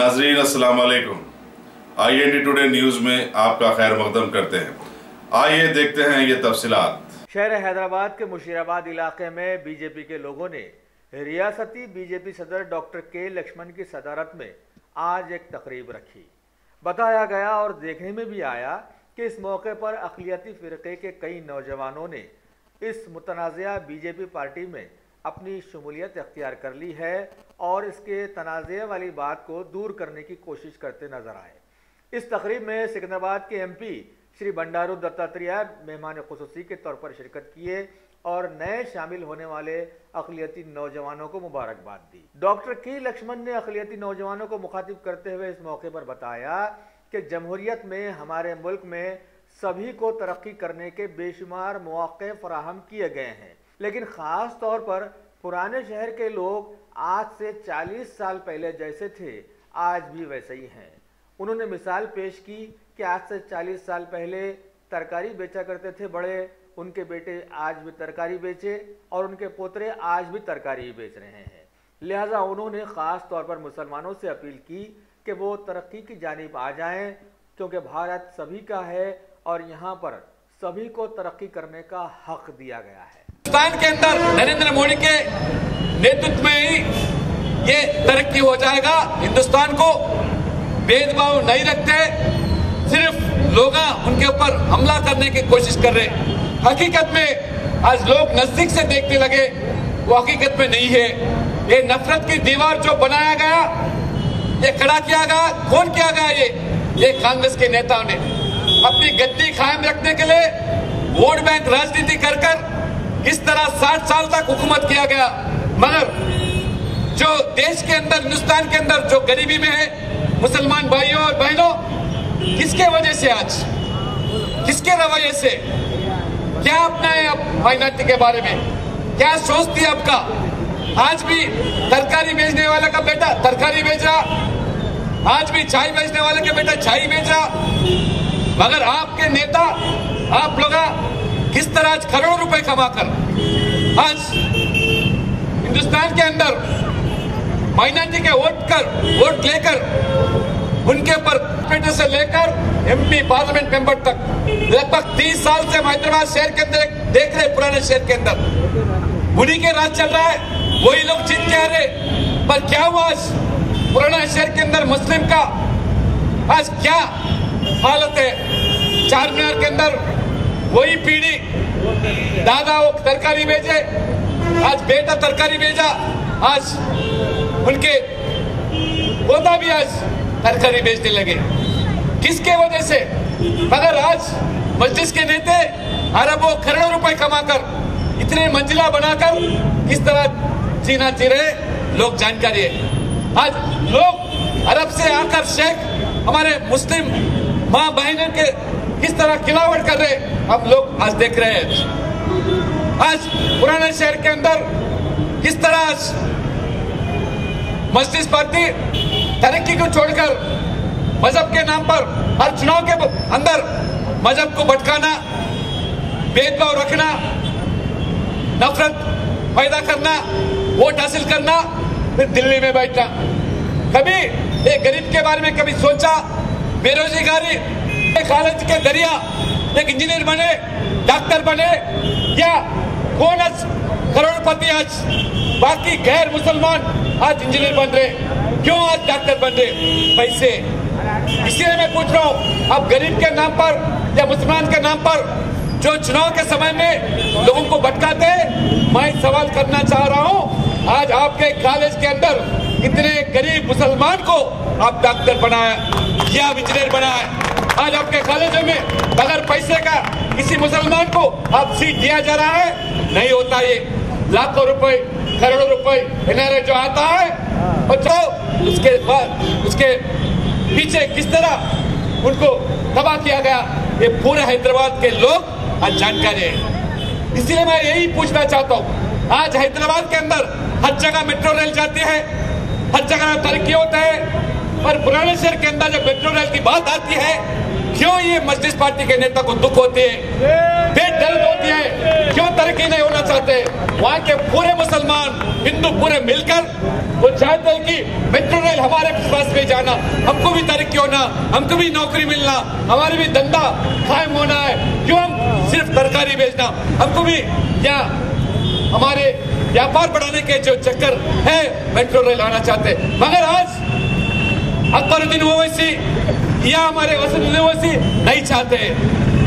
नाजरीन अस्सलाम वालेकुम। IND टुडे न्यूज में आपका खैर मकदम करते हैं। आइए देखते हैं ये तफसीलात। शहर हैदराबाद के मुशीराबाद इलाके में बीजेपी के लोगों ने रियासती बीजेपी सदर डॉक्टर के लक्ष्मण की सदारत में आज एक तकरीब रखी। बताया गया और देखने में भी आया कि इस मौके पर अक़लियती फ़िरक़े के कई नौजवानों ने इस मुतनाज़िया बीजेपी पार्टी में अपनी शमूलियत अख्तियार कर ली है और इसके तनाज़े वाली बात को दूर करने की कोशिश करते नजर आए। इस तकरीब में सिकंदराबाद के MP श्री बंडारू दत्तात्रेय मेहमान खुसूसी के तौर पर शिरकत किए और नए शामिल होने वाले अक़लियती नौजवानों को मुबारकबाद दी। डॉक्टर के लक्ष्मण ने अक़लियती नौजवानों को मुखातिब करते हुए इस मौके पर बताया कि जमहूरियत में हमारे मुल्क में सभी को तरक्की करने के बेशुमार मौक़े फराहम किए गए हैं, लेकिन ख़ास तौर पर पुराने शहर के लोग आज से 40 साल पहले जैसे थे आज भी वैसे ही हैं। उन्होंने मिसाल पेश की कि आज से 40 साल पहले तरकारी बेचा करते थे बड़े, उनके बेटे आज भी तरकारी बेचे और उनके पोतरे आज भी तरकारी बेच रहे हैं। लिहाजा उन्होंने ख़ास तौर पर मुसलमानों से अपील की कि वो तरक्की की जानिब आ जाएं, क्योंकि भारत सभी का है और यहाँ पर सभी को तरक्की करने का हक दिया गया है। हिंदुस्तान के अंदर नरेंद्र मोदी के नेतृत्व में ही ये तरक्की हो जाएगा। हिंदुस्तान को भेदभाव नहीं रखते, सिर्फ लोग उनके ऊपर हमला करने की कोशिश कर रहे। हकीकत में आज लोग नजदीक से देखने लगे, वो हकीकत में नहीं है। ये नफरत की दीवार जो बनाया गया, ये खड़ा किया गया, कौन किया गया? ये कांग्रेस के नेताओं ने अपनी गद्दी कायम रखने के लिए वोट बैंक राजनीति कर किस तरह 60 साल तक हुकूमत किया गया। मगर जो देश के अंदर, हिंदुस्तान के अंदर जो गरीबी में है मुसलमान भाइयों और बहनों, किसके वजह से आज, किसके रवैये से, क्या अपनाए अब माइनॉरिटी के बारे में, क्या सोचती है आपका? आज भी तरकारी बेचने वाले का बेटा तरकारी बेच रहा, आज भी चाय बेचने वाले के बेटा चाय बेच रहा। मगर आपके नेता, आप लोग किस तरह आज करोड़ों रुपए कमाकर आज हिंदुस्तान के अंदर माइनॉरिटी के वोट लेकर उनके ऊपर पेटे से लेकर MP पार्लियामेंट मेंबर तक लगभग 30 साल से हैदराबाद शहर के अंदर देख रहे, पुराने शहर के अंदर उन्हीं के राज चल रहा है, वही लोग जीत के आ रहे। पर क्या हुआ आज पुराना शहर के अंदर मुस्लिम का आज क्या हालत है? चार मीनार के अंदर वही पीढ़ी, दादा वो तरकारी बेचे, आज बेटा तरकारी बेचा, आज उनके पोता भी आज तरकारी बेचने लगे। किसके वजह से? मगर आज मस्जिद के नेता अरबों करोड़ों रुपए कमाकर इतने मंजिला बनाकर किस तरह जीना जी रहे लोग जानकारी है। आज लोग अरब से आकर शेख हमारे मुस्लिम माँ बहनों के किस तरह खिलावट कर रहे हम लोग आज देख रहे हैं। आज पुराने शहर के अंदर किस तरह आज मस्जिद पार्टी तरक्की को छोड़कर मजहब के नाम पर हर चुनाव के अंदर मजहब को भटकाना, भेदभाव रखना, नफरत पैदा करना, वोट हासिल करना, फिर दिल्ली में बैठना। कभी एक गरीब के बारे में कभी सोचा? बेरोजगारी, कॉलेज के दरिया एक इंजीनियर बने, डॉक्टर बने, या कौन आज करोड़पति आज बाकी गैर मुसलमान आज इंजीनियर बन रहे? क्यों आज डॉक्टर बन रहे? पैसे। इसलिए मैं पूछ रहा हूँ, अब गरीब के नाम पर या मुसलमान के नाम पर जो चुनाव के समय में लोगों को भटकाते हैं, मैं सवाल करना चाह रहा हूँ, आज आपके कॉलेज के अंदर कितने गरीब मुसलमान को आप डॉक्टर बनाया या इंजीनियर बनाया? आज आपके कॉलेजों में अगर पैसे का किसी मुसलमान को आप सीट दिया जा रहा है, नहीं होता। ये लाखों रुपए, करोड़ों रुपए NRA जो आता है, और जो उसके बाद उसके पीछे किस तरह उनको तबाह किया गया, ये पूरे हैदराबाद के लोग आज जानकारी है। इसलिए मैं यही पूछना चाहता हूँ, आज हैदराबाद के अंदर हर जगह मेट्रो रेल जाती है, हर जगह तरक्की होता है, पर पुराने शहर के अंदर जब मेट्रो रेल की बात आती है, क्यों ये मजलिस पार्टी के नेता को दुख होती है, पेट दर्द होती है, क्यों तरक्की नहीं होना चाहते? वहाँ के पूरे मुसलमान, हिंदू पूरे मिलकर वो चाहते हैं कि मेट्रो रेल हमारे पास में जाना, हमको भी तरक्की होना, हमको भी नौकरी मिलना, हमारे भी धंधा कायम होना है, क्यों हम सिर्फ तरकारी बेचना, हमको भी यहाँ हमारे व्यापार बढ़ाने के जो चक्कर है मेट्रो रेल आना चाहते। मगर आज अकबरुद्दीन ओवैसी या हमारे असदुद्दीन ओवैसी नहीं चाहते।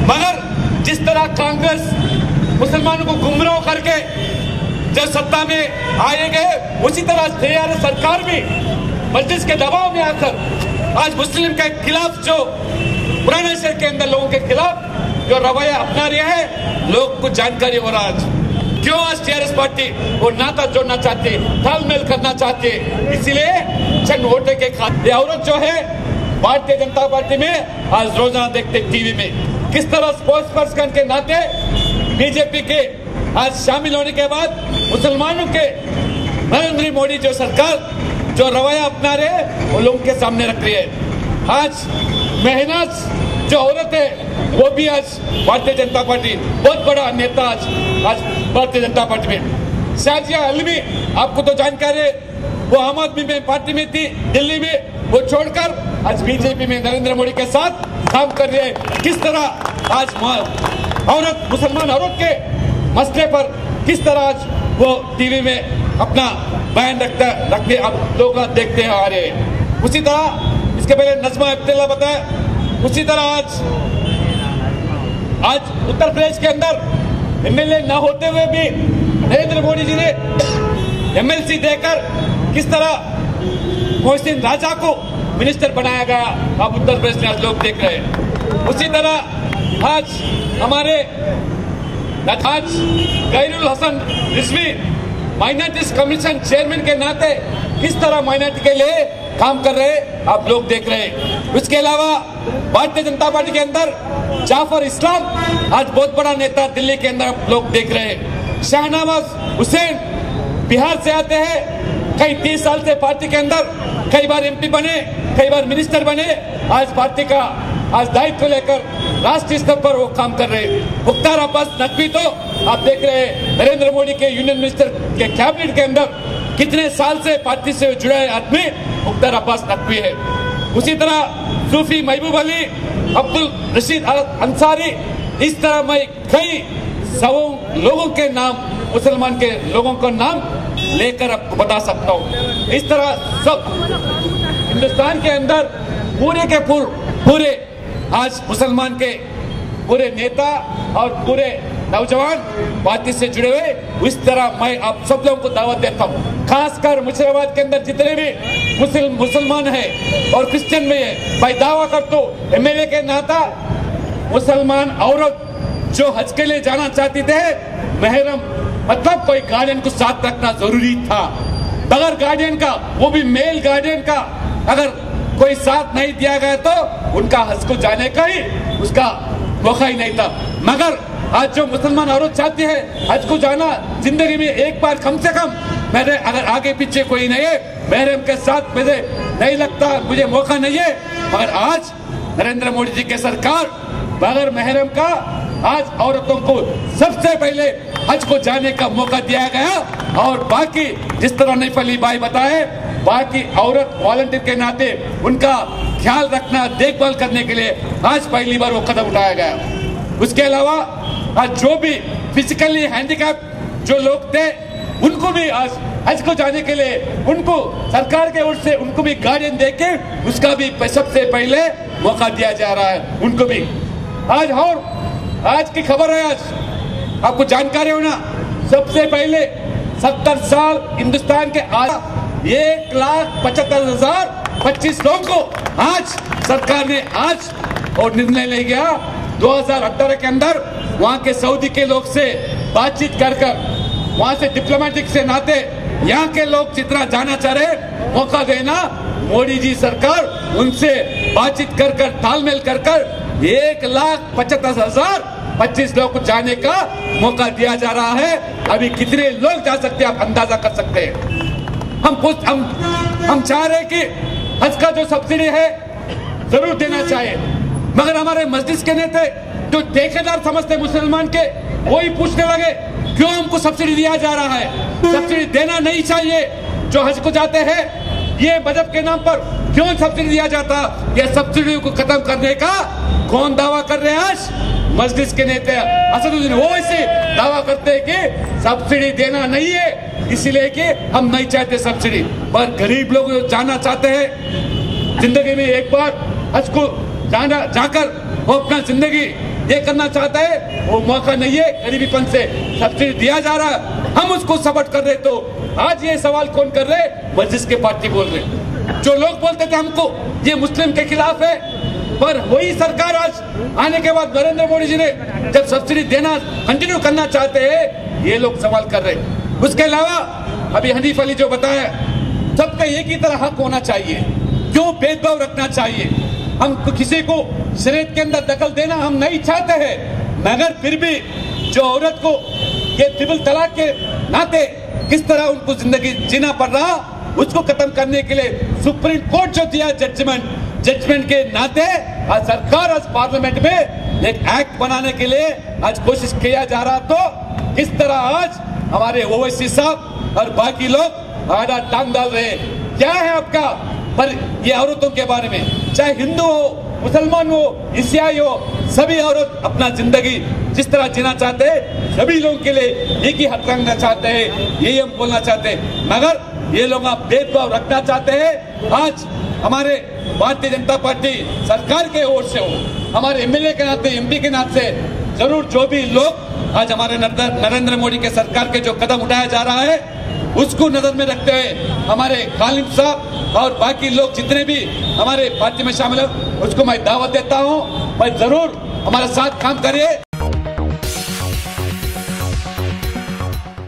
मगर जिस तरह कांग्रेस मुसलमानों को गुमराह करके जब सत्ता में आए गए, उसी तरह TRS सरकार भी मस्जिद के दबाव में आकर आज मुस्लिम के खिलाफ, जो पुराने शहर के अंदर लोगों के खिलाफ जो रवैया अपना रहा है, लोग को जानकारी हो रहा है क्यों आज TRS पार्टी वो नाता जोड़ना चाहती है, तालमेल करना चाहती है। इसीलिए चंद वोटे के खाते औरत जो है भारतीय जनता पार्टी में आज रोजाना देखते टीवी में किस तरह स्पोर्ट्स पर्सन के नाते बीजेपी के आज शामिल होने के बाद मुसलमानों के नरेंद्र मोदी जो सरकार जो रवैया अपना रहे वो लोगों के सामने रख रही है। आज मेहनत जो औरत है वो भी आज भारतीय जनता पार्टी बहुत बड़ा नेता आज भारतीय जनता पार्टी में। शाजिया अलवी आपको तो जानकारी है, वो आम आदमी में पार्टी में थी दिल्ली में, वो छोड़कर आज बीजेपी में नरेंद्र मोदी के साथ काम कर रहे हैं। किस तरह आज औरत मुसलमान औरत के मसले पर किस तरह आज वो टीवी में अपना बयान रखते आप लोग देखते आ रहे हैं। उसी तरह इसके पहले नजमा अब्दुल्ला बताया, उसी तरह आज उत्तर प्रदेश के अंदर MLA न होते हुए भी नरेंद्र मोदी जी ने MLC देकर किस तरह मोहसिन राजा को मिनिस्टर बनाया गया, आप उत्तर प्रदेश में आज लोग देख रहे हैं। उसी तरह आज हमारे Gairul Hasan Rizvi minorities commission chairman के नाते किस तरह माइनॉरिटी के लिए काम कर रहे हैं, आप लोग देख रहे हैं। उसके अलावा भारतीय जनता पार्टी के अंदर जाफर इस्लाम आज बहुत बड़ा नेता दिल्ली के अंदर आप लोग देख रहे हैं। शाहनवाज हुसैन बिहार से आते हैं, कई 30 साल से पार्टी के अंदर कई बार MP बने, कई बार मिनिस्टर बने, आज पार्टी का आज दायित्व लेकर राष्ट्रीय स्तर पर वो काम कर रहे हैं। मुख्तार अब्बास नकवी तो आप देख रहे हैं नरेंद्र मोदी के यूनियन मिनिस्टर के कैबिनेट के अंदर कितने साल से पार्टी से जुड़े आदमी मुख्तार अब्बास नकवी है। उसी तरह सूफी महबूब अली, अब्दुल रशीद अंसारी, इस तरह मैं कई सौ लोगों के नाम, मुसलमान के लोगों का नाम लेकर आपको बता सकता हूँ। इस तरह सब हिंदुस्तान के अंदर पूरे के पूरे आज मुसलमान के पूरे नेता और पूरे नौजवान पार्टी से जुड़े हुए, इस तरह मैं आप सब लोगों को दावत देता हूँ। खासकर मुर्शिदाबाद के अंदर जितने भी मुसलमान हैं और क्रिश्चियन में है, भाई दावा कर तो MLA के नाता मुसलमान औरत जो हज के लिए जाना चाहती थे, महरम मतलब कोई गार्डियन को साथ रखना जरूरी था। बगैर गार्डियन का, वो भी मेल गार्डियन का, अगर कोई साथ नहीं दिया गया तो उनका हज को जाने का ही उसका मौका ही नहीं था। मगर आज जो मुसलमान औरत चाहती है हज को जाना, जिंदगी में एक बार कम से कम, मेरे अगर आगे पीछे कोई नहीं है, महरम के साथ मुझे नहीं लगता, मुझे मौका नहीं है। मगर आज नरेंद्र मोदी जी की सरकार बगैर महरम का आज औरतों को सबसे पहले हज को जाने का मौका दिया गया। और बाकी जिस तरह नैफली भाई बताए, बाकी औरत वॉलंटियर के नाते उनका ख्याल रखना, देखभाल करने के लिए आज पहली बार वो कदम उठाया गया। उसके अलावा आज जो भी फिजिकली हैंडीकैप जो लोग थे, उनको भी आज हज को जाने के लिए उनको सरकार के ओर से उनको भी गार्डियन देके उसका भी सबसे पहले मौका दिया जा रहा है उनको भी। आज और आज की खबर है, आज आपको जानकारी होना, सबसे पहले 70 साल हिंदुस्तान के 1,75,025 लोगों को आज सरकार ने आज और निर्णय ले गया 2018 के अंदर वहां के सऊदी के लोग से बातचीत कर वहां से डिप्लोमेटिक से नाते यहाँ के लोग जितना जाना चाह रहे मौका देना, मोदी जी सरकार उनसे बातचीत कर तालमेल कर 1,75,025 लोग को जाने का मौका दिया जा रहा है। अभी कितने लोग जा सकते हैं आप अंदाजा कर सकते हैं। हम चाह रहे हैं कि हज का जो सब्सिडी है जरूर देना चाहिए, मगर हमारे मस्जिद के नेता जो ठेकेदार समझते मुसलमान के, वही पूछने लगे क्यों हमको सब्सिडी दिया जा रहा है। सब्सिडी देना नहीं चाहिए। जो हज को जाते हैं, ये मजहब के नाम पर क्यों सब्सिडी दिया जाता? ये सब्सिडी को खत्म करने का कौन दावा कर रहे हैं? आज मजलिस के नेता असदुद्दीन ओवैसी दावा करते हैं कि सब्सिडी देना नहीं है, इसलिए कि हम नहीं चाहते सब्सिडी। पर गरीब लोग जाना चाहते हैं, जिंदगी में एक बार हज को जाकर वो अपना जिंदगी ये करना चाहता है, वो मौका नहीं है। गरीबीपन से सब्सिडी दिया जा रहा है, हम उसको सपोर्ट कर रहे। तो आज ये सवाल कौन कर रहे? मजलिस के पार्टी बोल रहे। जो लोग बोलते थे हमको ये मुस्लिम के खिलाफ है, पर वही सरकार आज आने के बाद नरेंद्र मोदी जी ने जब सब्सिडी देना कंटिन्यू करना चाहते हैं, ये लोग सवाल कर रहे। उसके अलावा अभी हनीफ अली जो बताया, सबका एक ही तरह हक होना चाहिए, क्यों भेदभाव रखना चाहिए? हम किसी को शरीयत के अंदर दखल देना हम नहीं चाहते हैं, मगर फिर भी जो औरत को ये ट्रिपल तलाक के नाते किस तरह उनको जिंदगी जीना पड़ रहा, उसको खत्म करने के लिए सुप्रीम कोर्ट जो दिया जजमेंट के नाते आज सरकार आज पार्लियामेंट में एक एक्ट बनाने के लिए आज कोशिश किया जा रहा। तो किस तरह आज हमारे ओवैसी साहब और बाकी लोग आड़ा टांग डाल रहे हैं। क्या है आपका? पर ये औरतों के बारे में, चाहे हिंदू हो, मुसलमान हो, ईसाई हो, सभी औरत अपना जिंदगी जिस तरह जीना चाहते हैं, सभी लोगों के लिए एक ही हक रखना चाहते हैं, यही हम बोलना चाहते हैं। मगर ये लोग आप भेदभाव रखना चाहते हैं। आज हमारे भारतीय जनता पार्टी सरकार के ओर से हो, हमारे एमएलए के नाते, एमपी के नाते, जरूर जो भी लोग आज हमारे नरेंद्र मोदी के सरकार के जो कदम उठाया जा रहा है उसको नजर में रखते हुए हमारे खालिद साहब और बाकी लोग जितने भी हमारे पार्टी में शामिल है उसको मैं दावत देता हूं, भाई जरूर हमारे साथ काम करिए।